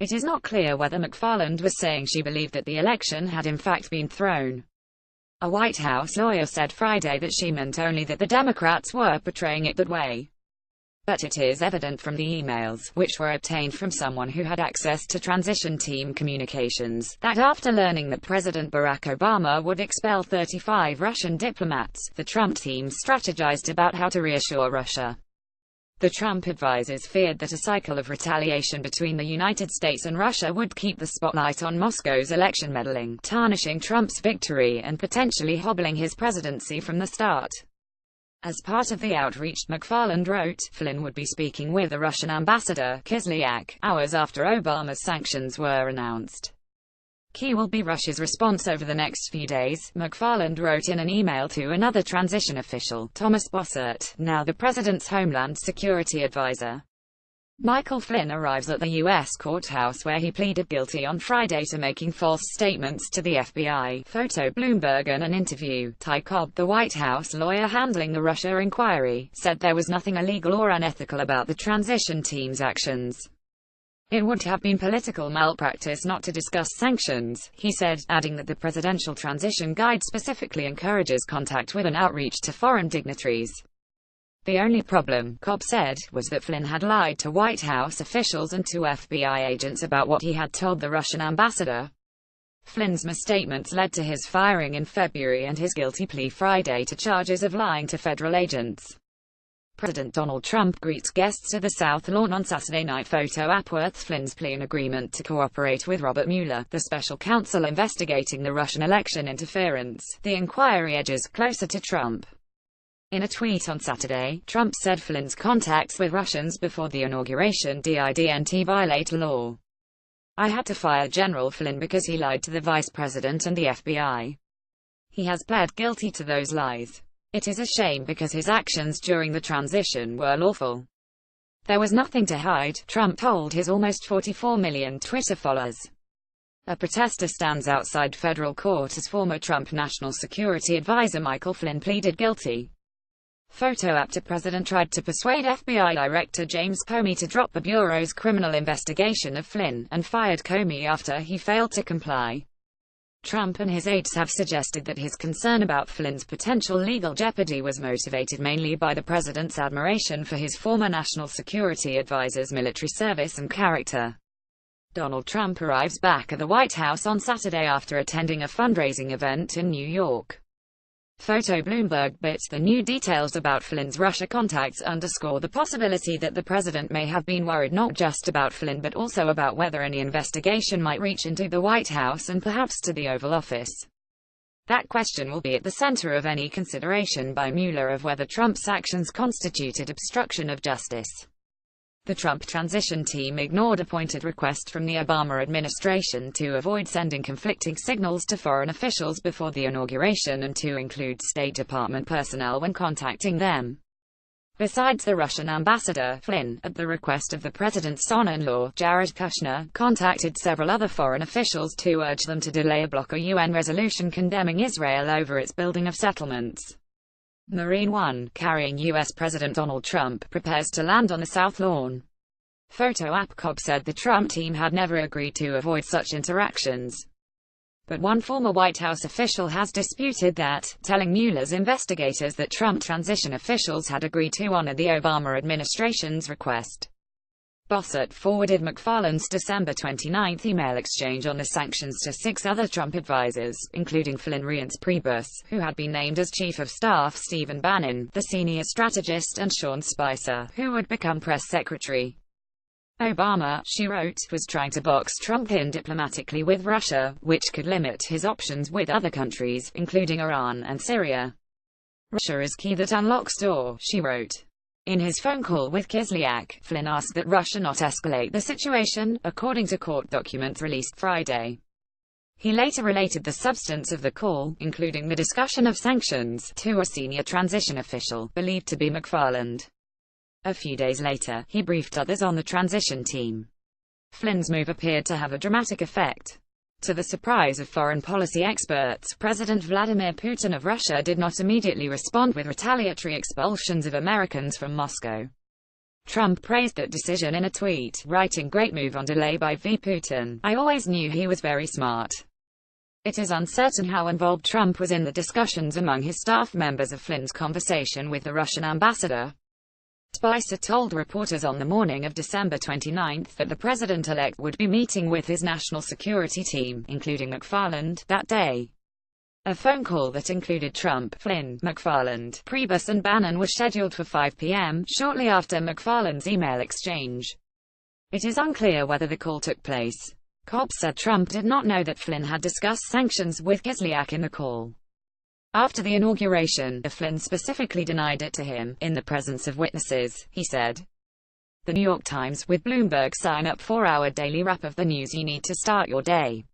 It is not clear whether McFarland was saying she believed that the election had in fact been thrown. A White House lawyer said Friday that she meant only that the Democrats were portraying it that way. But it is evident from the emails, which were obtained from someone who had access to transition team communications, that after learning that President Barack Obama would expel 35 Russian diplomats, the Trump team strategized about how to reassure Russia. The Trump advisors feared that a cycle of retaliation between the United States and Russia would keep the spotlight on Moscow's election meddling, tarnishing Trump's victory and potentially hobbling his presidency from the start. As part of the outreach, McFarland wrote, Flynn would be speaking with the Russian ambassador, Kislyak, hours after Obama's sanctions were announced. Key will be Russia's response over the next few days, McFarland wrote in an email to another transition official, Thomas Bossert, now the president's Homeland Security advisor. Michael Flynn arrives at the U.S. courthouse where he pleaded guilty on Friday to making false statements to the FBI, Photo Bloomberg and an interview. Ty Cobb, the White House lawyer handling the Russia inquiry, said there was nothing illegal or unethical about the transition team's actions. It would have been political malpractice not to discuss sanctions, he said, adding that the Presidential Transition Guide specifically encourages contact with and outreach to foreign dignitaries. The only problem, Cobb said, was that Flynn had lied to White House officials and to FBI agents about what he had told the Russian ambassador. Flynn's misstatements led to his firing in February and his guilty plea Friday to charges of lying to federal agents. President Donald Trump greets guests at the South Lawn on Saturday night. Photo Apworth Flynn's plea an agreement to cooperate with Robert Mueller, the special counsel investigating the Russian election interference. The inquiry edges closer to Trump. In a tweet on Saturday, Trump said Flynn's contacts with Russians before the inauguration didn't violate law. I had to fire General Flynn because he lied to the vice president and the FBI. He has pled guilty to those lies. It is a shame because his actions during the transition were lawful. There was nothing to hide, Trump told his almost 44 million Twitter followers. A protester stands outside federal court as former Trump National Security Advisor Michael Flynn pleaded guilty. Photo after President tried to persuade FBI Director James Comey to drop the Bureau's criminal investigation of Flynn, and fired Comey after he failed to comply. Trump and his aides have suggested that his concern about Flynn's potential legal jeopardy was motivated mainly by the president's admiration for his former national security advisor's military service and character. Donald Trump arrives back at the White House on Saturday after attending a fundraising event in New York. Photo Bloomberg bits the new details about Flynn's Russia contacts underscore the possibility that the president may have been worried not just about Flynn but also about whether any investigation might reach into the White House and perhaps to the Oval Office. That question will be at the center of any consideration by Mueller of whether Trump's actions constituted obstruction of justice. The Trump transition team ignored a pointed request from the Obama administration to avoid sending conflicting signals to foreign officials before the inauguration and to include State Department personnel when contacting them. Besides the Russian ambassador, Flynn, at the request of the president's son-in-law, Jared Kushner, contacted several other foreign officials to urge them to delay or block a UN resolution condemning Israel over its building of settlements. Marine One, carrying U.S. President Donald Trump, prepares to land on the South Lawn. Photo app Cobb said the Trump team had never agreed to avoid such interactions. But one former White House official has disputed that, telling Mueller's investigators that Trump transition officials had agreed to honor the Obama administration's request. Bossert forwarded McFarland's December 29 email exchange on the sanctions to 6 other Trump advisors, including Flynn Reince Priebus, who had been named as Chief of Staff, Stephen Bannon, the senior strategist, and Sean Spicer, who would become press secretary. Obama, she wrote, was trying to box Trump in diplomatically with Russia, which could limit his options with other countries, including Iran and Syria. Russia is key that unlocks door, she wrote. In his phone call with Kislyak, Flynn asked that Russia not escalate the situation, according to court documents released Friday. He later related the substance of the call, including the discussion of sanctions, to a senior transition official, believed to be McFarland. A few days later, he briefed others on the transition team. Flynn's move appeared to have a dramatic effect. To the surprise of foreign policy experts, President Vladimir Putin of Russia did not immediately respond with retaliatory expulsions of Americans from Moscow. Trump praised that decision in a tweet, writing, "Great move on delay by V. Putin. I always knew he was very smart." It is uncertain how involved Trump was in the discussions among his staff members of Flynn's conversation with the Russian ambassador. Spicer told reporters on the morning of December 29 that the president-elect would be meeting with his national security team, including McFarland, that day. A phone call that included Trump, Flynn, McFarland, Priebus and Bannon was scheduled for 5 p.m., shortly after McFarland's email exchange. It is unclear whether the call took place. Cobbs said Trump did not know that Flynn had discussed sanctions with Kislyak in the call. After the inauguration, Flynn specifically denied it to him, in the presence of witnesses, he said. The New York Times, with Bloomberg sign up 4-hour daily wrap of the news you need to start your day.